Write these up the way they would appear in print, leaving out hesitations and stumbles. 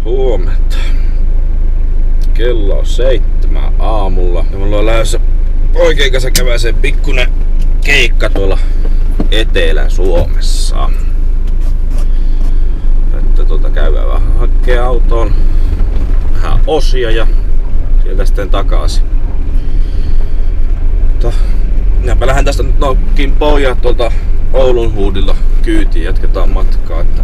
Huomenta. Kello on 7 aamulla ja mulla on lähdössä poikien kanssa käväiseen pikkunen keikka tuolla Etelä-Suomessa. Että käydään vähän hakkeen autoon vähän osia ja sieltä sitten takaisin. Minäpä lähden tästä nyt nokkiin pojat tuolta Oulun huudilla kyytiin, jatketaan matkaa. Että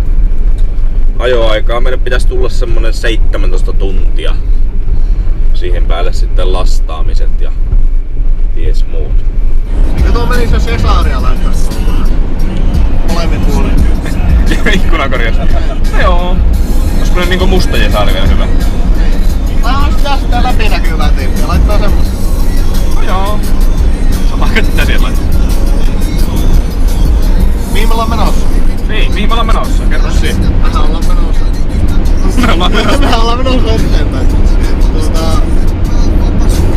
ajoaikaa meidän pitäisi tulla semmonen 17 tuntia. Siihen päälle sitten lastaamiset ja ties muut. Ja tuo meni se Cesaria lähtössä. Molemmin puolin. Ikkunakorjaus. No joo. Olisiko ne niinku musta Cesari vielä hyvä? Mä oon sitä läpinäkyvää tyyppiä. Laittaa semmoista. No joo. Sama kuin sitä siellä laittaa. Mihin me ollaan menossa? Niin, mihin me ollaan menossa? Kerro siihen. Mehän ollaan menossa. Mehän ollaan menossa eteenpäin.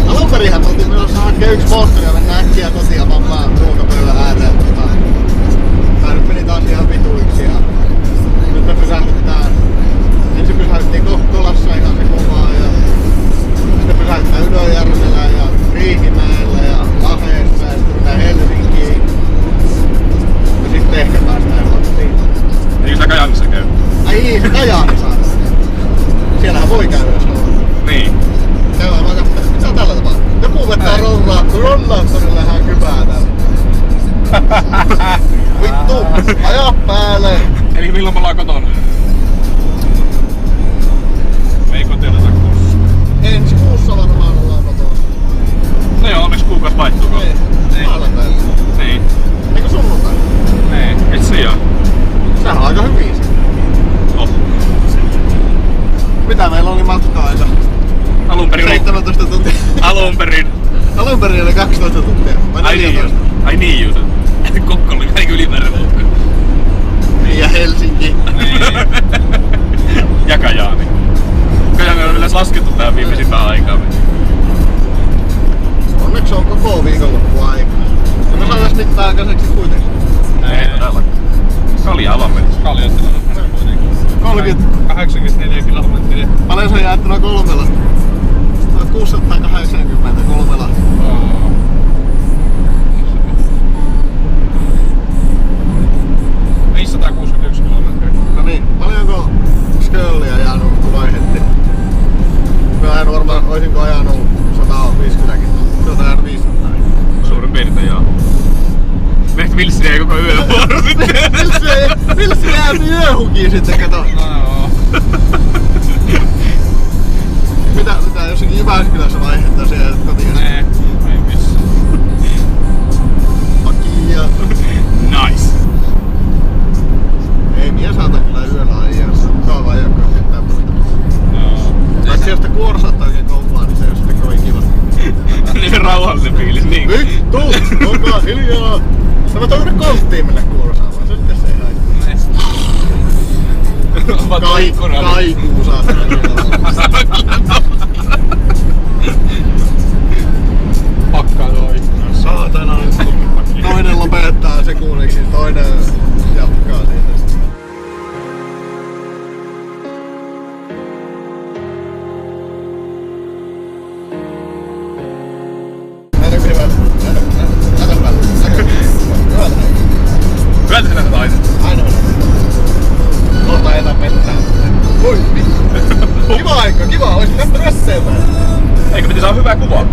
Alunperinhän oltiin menossa hankkia yksi moottori ja mennään äkkiä kotiin vampaan ruokapöydän ääreen. Tää nyt meni taas ihan vituiksi ja nyt me pysähdytään. Ensin pysähdyttiin Kokkolassa ihan se kovaa ja sitten pysähdytään Ylöjärvellä ja Riihimäellä ja Lahdessa ja sitten mennään Helsinkiin. Ja sitten ehkä päästään kotiin. Eikö sitä Kajaanissa käy? Ai se Kajaanissa. Siellähän voi käydä jos haluaa. Niin. Käydään vaan katsomaan, mitä tällä tapaa. Joku vetää rollaattorilla ihan kypää täällä. Vittu, aja päälle! Eli milloin me ollaan kotona? Me ei kotiota saa kuussa. Ensi kuussa varmaan ollaan kotona. No joo, onneksi kuukausi vaihtuuko? Niin. Maanantaina. Niin. Eikö sunnuntaina? Niin, et se joo. Sehän on aika hyvin se. Oh. Mitä meillä oli matka-aika? Alunperin 17 tuntia. Alunperin. Alunperin oli 12 tuntia. Vai 14? Ai niin just. Kokko oli vähän Ylimeren Luukka. Niin ja Helsinki. Niin. Ja Kajaani. Kajaani on yleensä laskettu tähän viimeisimpään aikaan. Onneksi on koko viikonloppu aika. Ja me saadaan mitään aikaiseksi kuitenkin. Ei todellakaan. Kalja alammennus. Kalja kuitenkin. 84 kilometriä. Paljon se on jaettuna kolmella? 680 kolmella. Oh. Ei 161 kilometriä. No niin, paljonko skölliä jäänyt kun vaihdettiin? Mä ajanut varmaan, oisinko ajanut 150kin. Se on ajanut 500. Suurin piirtein joo. Mehti Vilssi jäi koko yön vuoro sitten. Vilssi jäänyt yöhukiin sitten, kato. No joo. Mitä jossakin Jyväskylässä vaihdetaan siellä kotiin? Ei missään. Pakia. Nice. Ei mies saata kyllä yöllä ajassa. Kaava ajakkaan pitää puhuta. Joo. Vaikka jos sitä kuorsata oikein kovaa, niin se ei ole sitten kovin kiva. Niin rauhallinen fiilis niin. Vittu! Olkaa hiljaa! Mä toivon konttiin mennä kuorsaamaan, se on sitten se ei haittaa. Kaikuu saatana siellä. Pakkaa tuo ikkuna. Saatana. Toinen lopettaa sekunniksi, toinen jatkaa siitä. Hyvältä sinä tätä aina. Aina on. Kohta ei metään. Voi vittu. Kiva aika, kiva. Oisin lähtenyt eteenpäin. Eikö piti saada hyvää kuvaa?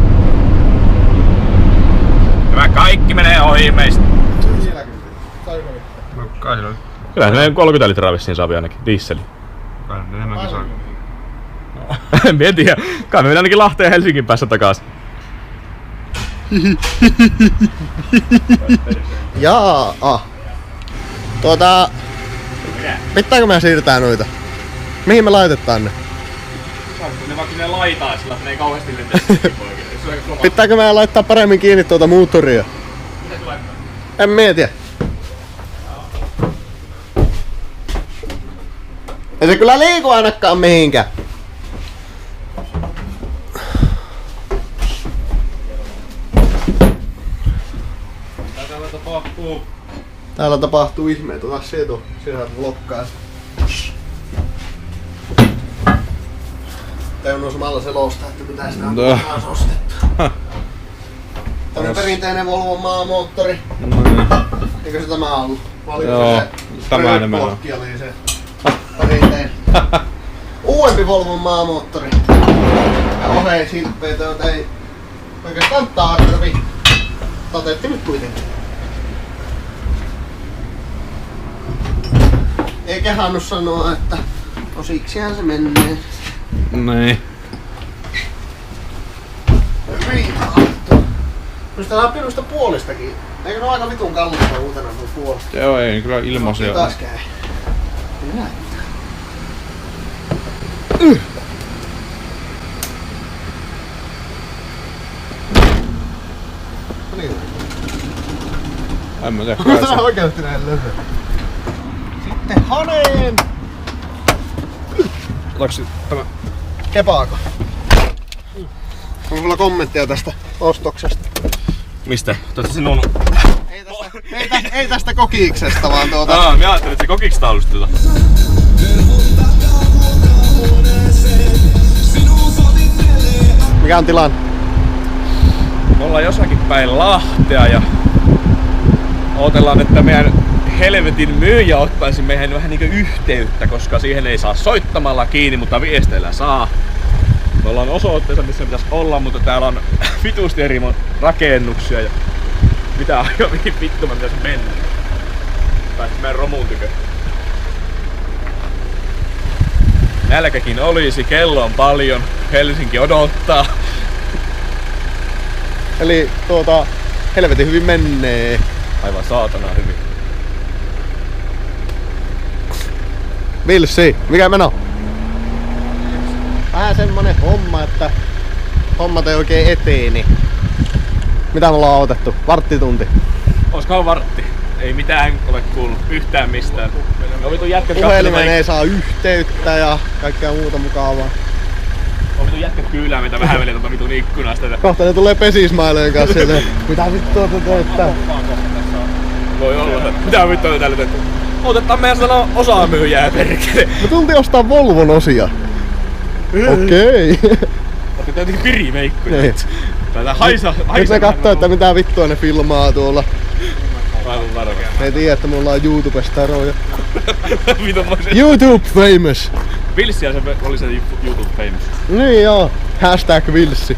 Tämä kaikki menee ohi meistä. Sielläkin. Saiko mitään? No kai sillä on. Kyllähän ne 30 litraa vissiin saa ainakin, dieseli. Kai ne enemmänkin saa. En tiedä. Kai me mennään ainakin Lahteen ja Helsingin päässä takaisin. Jaa. Pitääkö me siirtää noita? Mihin me laitetaan ne? Saatko ne vaikka ne laitaa sillä, että ne ei kauheasti lentää poikille. Pitääkö me laittaa paremmin kiinni tuota moottoria? Mitä se laittaa? En mietiä. Ei se kyllä liiku ainakaan mihinkään. Täällä tapahtuu. Täällä tapahtuu ihmeet. Ota se etu. Siellä blokkaa. Teuno samalla selostaa, että mitä sitä on taas ostettu. Tämmönen perinteinen Volvon maamoottori. Eikö se tämä ollut? Joo, tämä nimenomaan. Oli se perinteinen. Uudempi Volvon maamoottori. Ja oheen silppeitä, joita ei oikeastaan tarvi. Tatetti nyt kuitenkin. Ei kehannut sanoa, että no siksihän se menee. Niin. Hyvin taattu. Minusta läpi noista puolistakin. Eikö ne ole aika vitun kallista uutena nuo puolesta? Joo, ei kyllä ilmaisia. Taas käy. Hyvä. En mä tiedä Tää kai on oikeesti näin löpö. Sitten haneen! Otaks tämä? Kepaako? On mulla kommenttia tästä ostoksesta. Mistä? Tästä sinun... Ei tästä kokiksesta, vaan tuota... Mä ajattelin, että se kokiksesta halusit tuota. Mikä on tilanne? Me ollaan jossakin päin Lahtea ja odotellaan, että meidän helvetin myyjä ottaisi meihin vähän niinku yhteyttä, koska siihen ei saa soittamalla kiinni, mutta viesteillä saa. Me ollaan osoitteessa, missä pitäisi olla, mutta täällä on vitusti eri rakennuksia ja mitä aivan vittu mä pitäisi mennä. Päästä meidän romuun tykö. Nälkäkin olisi, kello on paljon, Helsinki odottaa. Eli helvetin hyvin menee. Aivan saatana hyvin. Vilssi, mikä meno? Vähän semmonen homma, että hommat ei oikein eteeni. Mitä me ollaan otettu? Varttitunti. Olisikohan vartti? Ei mitään ole kuullut yhtään mistään. No vitun jätkät puhelimeen ei saa yhteyttä ja kaikkea muuta mukavaa. On vitun jätkät kyylää meitä vähän velee tuota vitun ikkunasta. Kohta ne tulee pesismaileen kanssa sieltä. Mitä vittua te teette? Voi olla. Mitä vittua te täällä teette? Otetaan meidän sanoa osamyyjää perkele. Me tultiin ostaa Volvon osia. Okei. Otetaan jotenkin pirimeikkoja. Täällä haisa. Nyt ne kattoo, että mitä vittua ne filmaa tuolla. Aivan varmaan. Ne ei tiedä, että me ollaan YouTubesta eroja. Vitunmoiset. YouTube famous! Vilssiä se oli se YouTube famous. Niin joo. Hashtag Vilssi.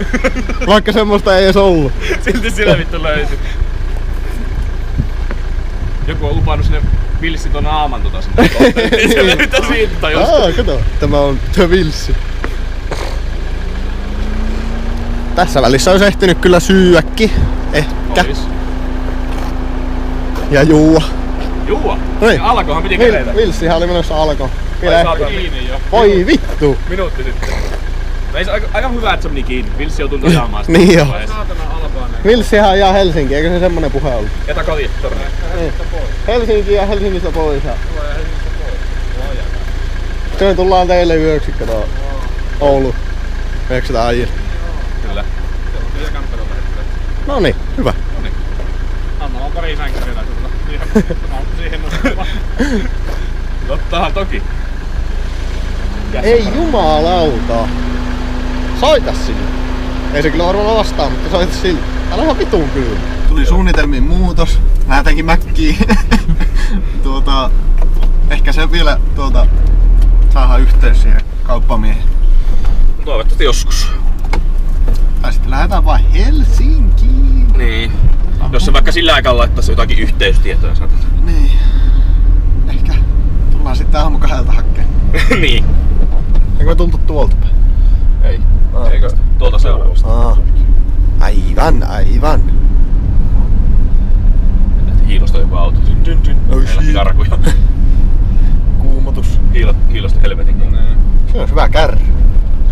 Vaikka semmoista ei edes ollut. Silti sillä vittu löytyi. Joku on lupannut sinne Vilssi ton aaman sinne kohtaan. Ei se löytä siitä tai jostain. Kato. Tämä on The Vilssi. Tässä välissä olisi ehtinyt kyllä syödäkin. Ehkä. Olis. Ja juua. Juua? Niin. Alkohan piti kereitä. Vilssihän oli menossa alkoon. Ai saatu kiinni jo. Voi vittu! Minuutti sitten. Ei se aika hyvä, että se meni kiinni. Vilssi joutui ajamaan sitä. Niin jo. Saatana alkoa näin. Vilssihän ajaa Helsinkiin, eikö se semmonen puhe ollut? Jätä kotiin torniin. Niin. Helsinki ja Helsingistä pois. Sitten tullaan teille yöksi, kato. Oulu. Meneekö sitä ajilla? Kyllä. Kyllä kämppärillä lähdetään. Noniin, hyvä. Noniin. Anna vaan pari sänkyä vielä. Siihen nostamaan. Tottahan toki. Ei jumalauta. Soita sille. Ei se kyllä varmaan vastaa, mutta soita sille. Täällä on ihan vitun kyllä. Tuli suunnitelmiin muutos. Lähdetäänkin mäkkiin. Ehkä se vielä saadaan yhteys siihen kauppamiehen. Toivottavasti joskus. Tai sitten lähdetään vaan Helsinkiin. Niin. Jos se vaikka sillä aikaa laittaisi jotakin yhteystietoja saatat. Niin. Ehkä tullaan sitten aamu 2 hakkeen. Niin. Eikö me tultu tuolta päin? Ei. Eikö tuolta seuraavasta? Aivan. Hiilosta joku auto. Lähti karkuja. Kuumotus. Hiilosta helvetin. Se on hyvä kärry.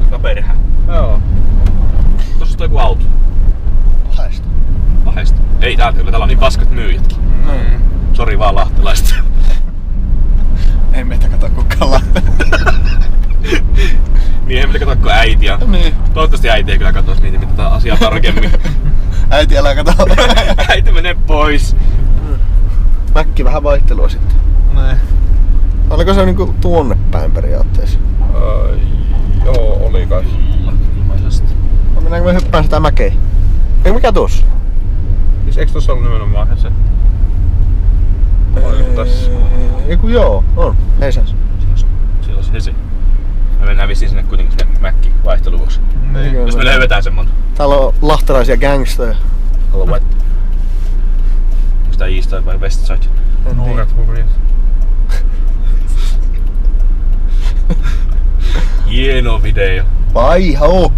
Se on perhä. Joo. Tuossa on joku auto. Lahdesta. Lahdesta. Ei täältä kyllä, täällä on niin paskat myyjätkin. Sori vaan lahtelaista. Ei meitä kato kukaan Lahteen. Niin ei meitä kato kuin äiti ja... Niin. Toivottavasti äiti ei kyllä katsoisi niitä tätä asiaa tarkemmin. Äiti älä kato. Äiti menee pois. Mäkki vähän vaihtelua sitten. Näin. Oliko se niinku tuonne päin periaatteessa? Joo, oli kai. pääsetään mäkeen. Eikö mikä tuossa? Siis eikö tossa ollut nimenomaan se? Tässä. Eiku joo, on. Heisas. Siellä on hesi. Me mennään vissiin sinne kuitenkin sinne mäkki vaihteluvuoksi. Niin. Jos me löydetään semmonen. Täällä on lahtelaisia gangstoja. Hello what? Onks tää East Side vai West Side? Nuoret hurjat. Hieno video. Vaiho!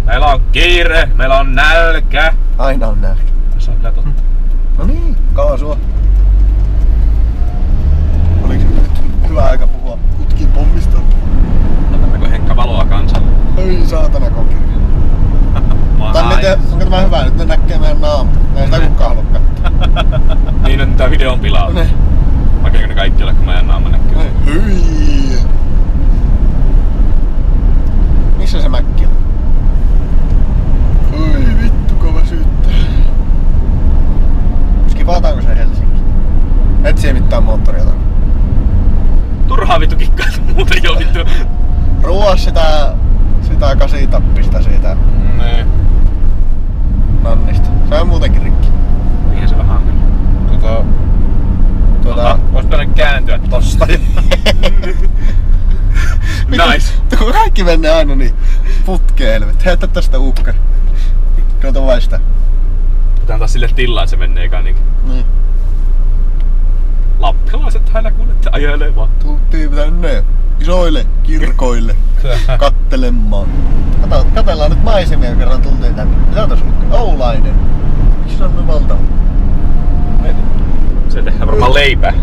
Meillä on kiire, meillä on nälkä. Aina on nälkä. Se on kyllä totta. No niin, kaasua. Oliko se nyt hyvä aika puhua kutkin pommista? Otammeko Henkka valoa kansalle? Ei saatana kokiri. Onko tämä hyvä? Nyt ne näkee meidän naamat. Ei sitä kukaan halua katsoa. Niin on tää video on pilalla. Ne. Hakeeko ne kaikki ole, kun meidän naama näkyy? Hyi! Missä se mäkki on? Oi vittu kova syyttää. Skipataanko se Helsinki? Et siihen mitään moottoria takana. Turhaa vittu kikkaita muuten jo vittu. Ruoa sitä kasitappista siitä Niin. nannista. Se on muutenkin rikki. Niinhän se vähän on kyllä. Vois tänne kääntyä tosta. Nice. Kun kaikki menee aina niin putkeen helvet. Heitä tästä uukkari. Kato vai sitä. Pitää antaa sille tilaa, että se menee eka niinkin. Niin. Lappilaiset häläkuulet ajelee vaan. Tultiin tänne isoille kirkoille kattelemaan. Katellaan nyt maisemia, kerran tultiin tänne. Mitä tässä lukee? Oulainen. Miksi se on noin valtava? Se tehdään varmaan leipää.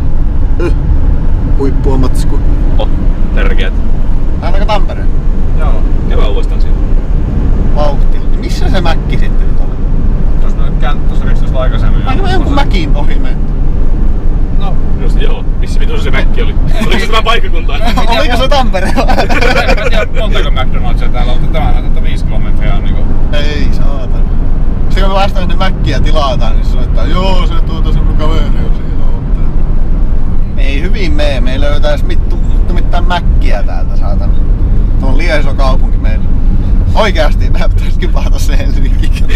Huippua matsku. Tärkeät. Ainakaan Tampereen. Joo. Käydään uudestaan siinä. Vauhti. Missä se mäkki sitten nyt oli? Tuossa noin kääntössä ristossa aikaisemmin. Aina jonkun mäkin ohi menty. No. Just joo. Missä vitussa se mäkki oli? Oliko se tämä paikkakunta? Oliko se Tampereella? En tiedä montako McDonald'sia täällä on, mutta tämä näyttää, että 5 kilometriä on niinku... Ei saatana. Sitten kun me päästään sinne mäkkiä tilataan, niin se sanoo, että joo, se se mun kaveri on siinä ottaa. Ei hyvin mene, me ei löytäis mitään mäkkiä täältä saatana. Tuo on liian iso kaupunki meillä. Oikeasti meidän pitäis kipata se Helsinkiin.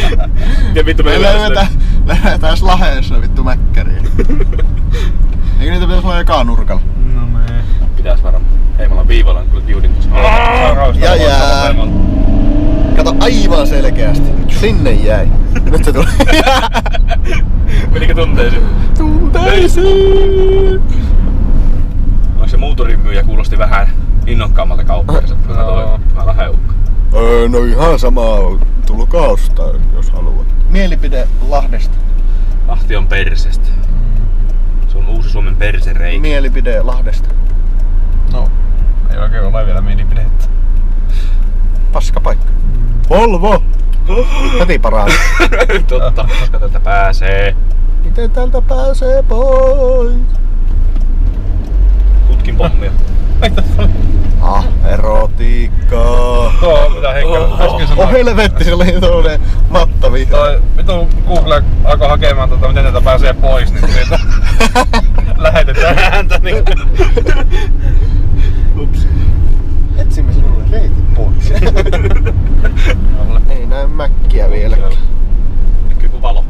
Ja vittu me löydetään Laheessa vittu mäkkäriä. Eikö niitä pitäis olla ekaa nurkalla? No mee. Pitäis varmaan. Hei, me ollaan viivalla, kun Judin tuossa. Ja jää. Kato aivan selkeästi. Sinne jäi. Nyt se tuli. Menikö tunteisiin? Tunteisiin! Onko se muuturimyyjä kuulosti vähän innokkaammalta kauppaiselta kuin tämä Laheukka? No ihan sama. Tulkaa ostaa, jos haluat. Mielipide Lahdesta. Lahti on persestä. Se on uusi Suomen persereikä. Mielipide Lahdesta. No, ei oikein ole vielä mielipidettä. Paska paikka. Volvo! Heti paraa. Totta, koska tältä pääsee. Miten täältä pääsee pois? Kutkin pommia. Erotiikkaa. Tuo mitä Henkka äsken sanoi. Helvetti, se oli tuollainen matta vihreä. Toi vitu Google alkoi hakemaan miten tätä pääsee pois, niin siitä lähetetään häntä niin. Ups. Etsimme sinulle reitin pois. Ei näy mäkkiä vieläkään. Näkyy kuin valo.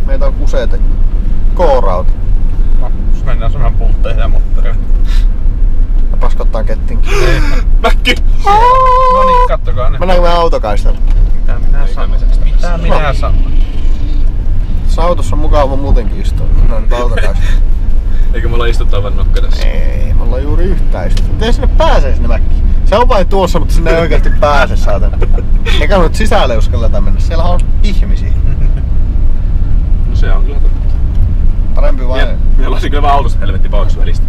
Meitä on useita K-rauta. No, jos mennään semmoinen pultteihin ja moottoriin. Ja paskottaa kettinkin. Mäkki! No niin, kattokaa ne. Mennäänkö me autokaistalla? Mitä minä sanon? Mitä minä sanon? Tässä autossa on mukava muutenkin istua. Mennään nyt autokaistalla. Eikö me olla istuttaa vaan nokka tässä? Ei, me ollaan juuri yhtään istuttu. Miten sinne pääsee sinne mäkkiin? Se on vain tuossa, mutta sinne ei oikeasti pääse, saatana. Eikä nyt sisälle uskalleta mennä. Siellä on ihmisiä. No se on kyllä totta. Parempi vain. Me ollaan kyllä vaan autossa helvetti pois välistä.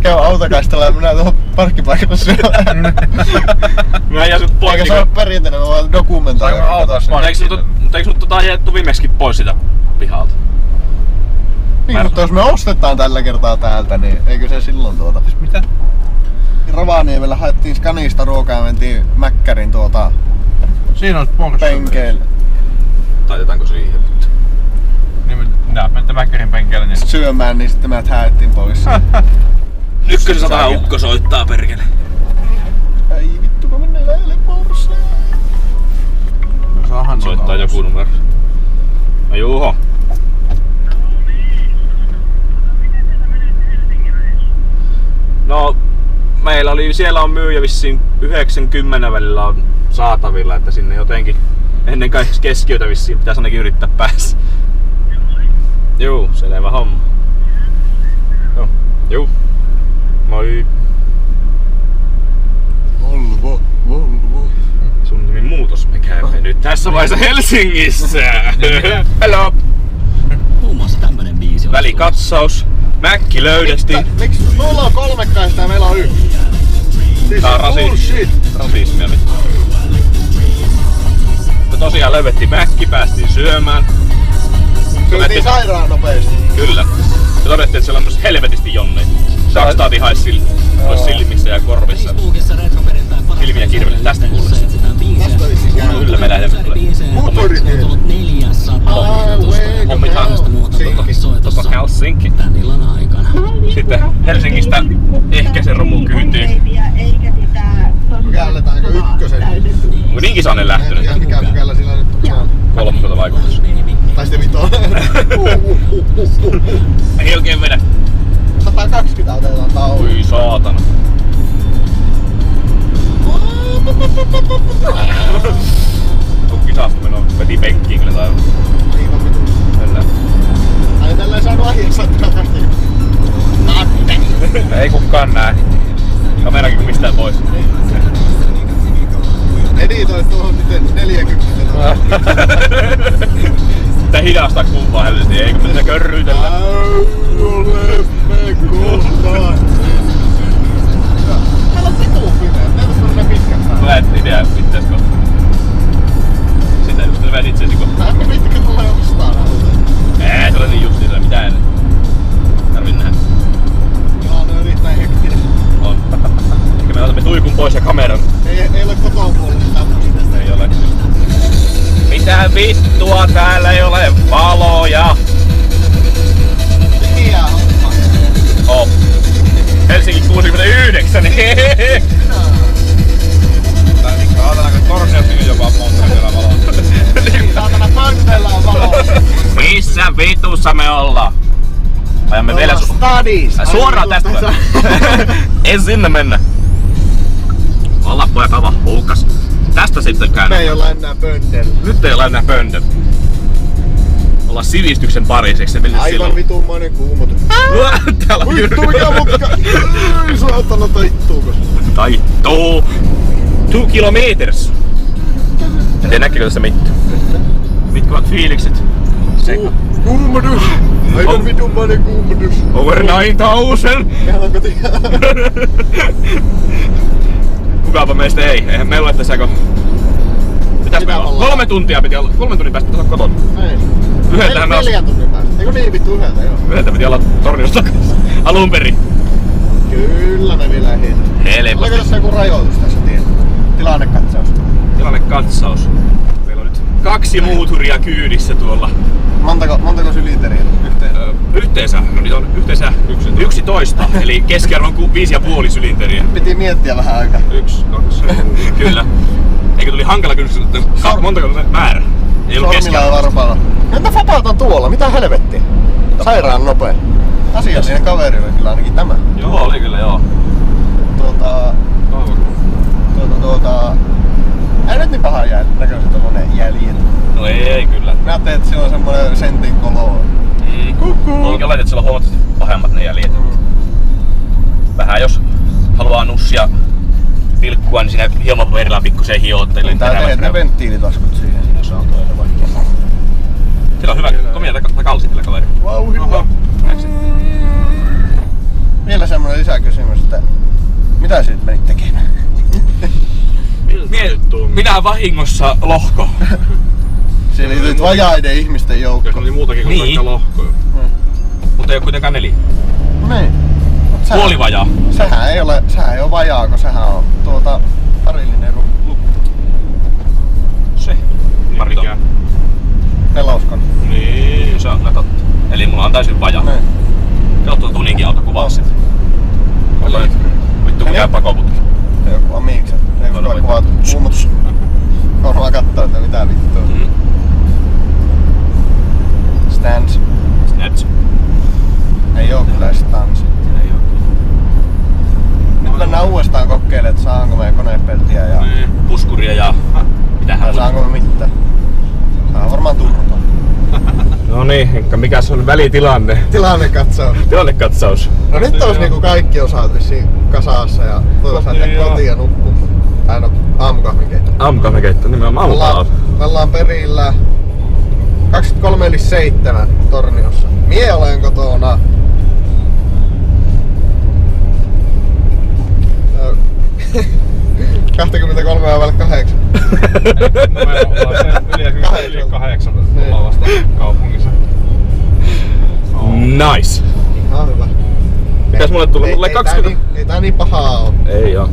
Käy autokaistalla ja minä tuohon parkkipaikalle syömään. Mä jäin sut pois. Eikä se ole perinteinen, mä vaan dokumentaari. Saanko autossa Mutta eikö sut ajettu viimeksikin pois sitä pihalta? Niin, mutta jos me ostetaan tällä kertaa täältä, niin eikö se silloin Mitä? Rovaniemellä haettiin Scanista ruokaa ja mentiin Mäkkärin Siinä on sponsori. penkeille. Taitetaanko siihen? Niin minä menen Mäkkärin penkeille niin. Syömään, niin sitten me haettiin pois. Ykkösessä vähän ukko soittaa perkele. Ei vittu, kun menee lähelle Porsche. niin siellä on myyjä vissiin 9-10 välillä on saatavilla, että sinne jotenkin ennen kaikkea keskiötä vissiin pitäisi ainakin yrittää päästä. Juu, selvä homma. Joo. Juu. Moi. Volvo. Sun nimi muutos me käymme nyt tässä vaiheessa Helsingissä. Hello. Muun muassa tämmönen biisi on Välikatsaus. Mäkki löydettiin. Miksi mulla on 3 käistä ja meillä on 1? Siis Tää on bullshit. rasismia vittu. Me tosiaan löydettiin Mäkki, päästiin syömään. Syötiin sairaan nopeesti. Kyllä. Ja todettiin, että siellä on myös helvetisti jonneita. 200 haisi silmissä ja korvissa. Facebookissa retroperjantain parasta Silmiä kirvelle. Tästä kuuluu. etsitään biisejä. Tästä vissiin käy. Kyllä me lähdemme tulee. Moottoritie. On tullut 400 Hommithan soitossa Helsinki. tän illan aikana. Sitten Helsingistä ehkä se rumu kyytiin. Käännetäänkö ykkösen? Onko niin kisainen lähtenyt? Ja mikä pykällä sillä nyt on? 3 vaikutus. Tai sitten vitoinen. Ei oikein vedä. 120 otetaan tauon. Ui saatana. Kun kisasta meno veti penkkiin kyllä tai Aivan vitu. tällä. Ai tällä ei saanut aiemmin tätä. Ei kukaan näe. Kamerakin kun mistään pois. Editoit tuohon nyt 40. Tää hidastaa kuvaa helvetti, eikö me sitä körryytellä? Olemme kohtaan. Täällä on vituu pimeä. Meillä on semmonen pitkät päällä. Mä et idea pitäisikö. Sitä just vedät itseesi kun... Mä pitkä tulee ostaan autoja. Se oli niin justiinsa, mitä ennen. Tarvii nähdä. Joo, ne on erittäin hektinen. On. Ehkä me otamme tuikun pois ja kameran. Ei ole kotoa puolella tämmöistä. Ei ole. Mitä vittua, täällä ei ole valoja. Mikä homma? Oh. Helsinki 69. Tää niin kaatana, kun Torneuskin jopa Montrealilla valoa. Saatana pönteellä on valo. Missä vitussa me ollaan? Ajamme vielä Stadis. suoraan tästä. Ei sinne mennä. Olla pojat aivan huukas. Tästä sitten Me ei käännetään. olla enää pönteellä. Nyt ei ole enää pöntö. Ollaan sivistyksen pariseksi. Aivan vitummainen kuumotus. Täällä on Vittu mikä mutka! Ei saatana taittuuko? Taittuu. 2 kilometers. En tiedä näkyykö tässä mitään. Mitkä ovat fiilikset? Kuumotus! Aivan vitummainen kuumotus. Over 9000! Mehän on kotiin. Kukaapa meistä ei? Eihän me ole tässä kun... Mitäs me ollaan? 3 tuntia piti olla. 3 tunnin päästä piti olla kotona. Ei. Yhdeltähän me 4 tunnin päästä. Eikö niin vittu yhdeltä joo? Yhdeltä piti olla Torniosta takaisin. Alun perin. Kyllä me vielä ehditään. Oliko Helposti. tässä joku rajoitus tässä tien? Tilannekatsaus. Tilannekatsaus. Meillä on nyt 2 muuturia kyydissä tuolla. Montako sylinteriä yhteensä? Yhteensä, no niitä on yhteensä 11, eli keskiarvo on 5,5 sylinteriä. Piti miettiä vähän aikaa. 1, 2, kyllä. Eikö tuli hankala kynnys, että montako on se määrä? Ei ollut Sormilla ja keskiarvo. varpaalla. Entä fatat on tuolla? Mitä helvettiä? Sairaan nopea. Asiallinen kaveri oli kyllä ainakin tämä. Joo, oli kyllä joo. Ei nyt niin paha näköiset tommonen jäljet. No ei kyllä. Mä ajattelin, että sillä on semmonen sentin kolo. Kukkuu. Onkin olleet, että siellä on huomattavasti pahemmat ne jäljet. Vähän jos haluaa nussia pilkkua, niin siinä hieman pikkuseen hiottelee. Tää teet ne venttiilitaskut siihen. Siinä saa toinen vaikka. Sillä on hyvä komia takalsi tällä kaveri. Vauhdilla. Vielä semmonen lisäkysymys, että mitä sä nyt menit tekemään? Minä vahingossa lohko. Siellä liittyy vajaiden ihmisten joukko. Jos oli muutakin kuin Niin. pelkkä lohko. Mutta ei oo kuitenkaan 4. Niin. Mut sehän- Puoli vajaa. Sehän ei ole vajaa, kun sehän on parillinen lukko. Se. Pari Mikä? Neloskon. Niin, se on kyllä totta. Eli mulla on täysin vajaa. Niin. Katsoo tuninkin auto kuvaa sitä. Vittu mikä pakoputki. Joku amikset. Ei kun Varmaan. kuvat kuumot. Varmaan kattoo, että mitä vittua. Stans. Snatch. Ei oo kyllä stans. Ei oo. Nyt mennään uudestaan kokeilemaan. niin, Henkka, mikä on välitilanne? Tilannekatsaus. Tilannekatsaus. No nyt olisi niinku kaikki osaat vissiin kasassa ja voitaisiin lähteä kotiin ja nukkua. Tai no, aamukahvikeitto. Aamukahvikeitto, nimenomaan Me ollaan perillä 23.7 Torniossa. Mie olen kotona. Ö, 23.8. No me ollaan yli 8 ollaan vasta kaupungissa. Nice. Ihan hyvä. Mitäs mulle tuli? Mulle 20... Ei tää niin pahaa oo. Ei oo.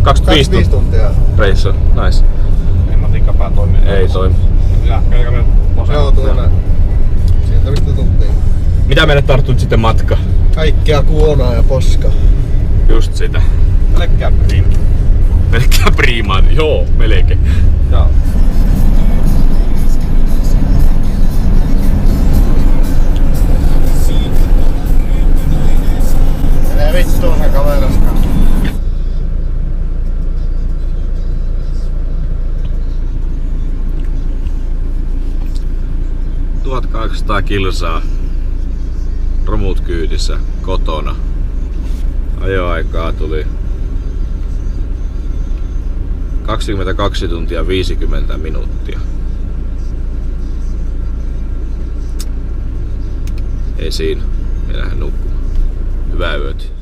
25 tuntia. Reissu. Nice. Ei matikkapää toimi. Ei toimi. Jääkääkö me Joo, tuonne. Sieltä mistä tuntiin. Mitä meille tarttut sitten matka? Kaikkea kuonaa ja poskaa. Just sitä. pelkkää priimaa. Pelkkää priimaa, joo, melkein. Joo. Menee vittuun se kaveraskaan. $1,200 kilsaa. Romut kyydissä kotona. Ajoaikaa tuli 22 tuntia 50 minuuttia. Ei siinä. Me lähden nukkumaan. Hyvää yötä.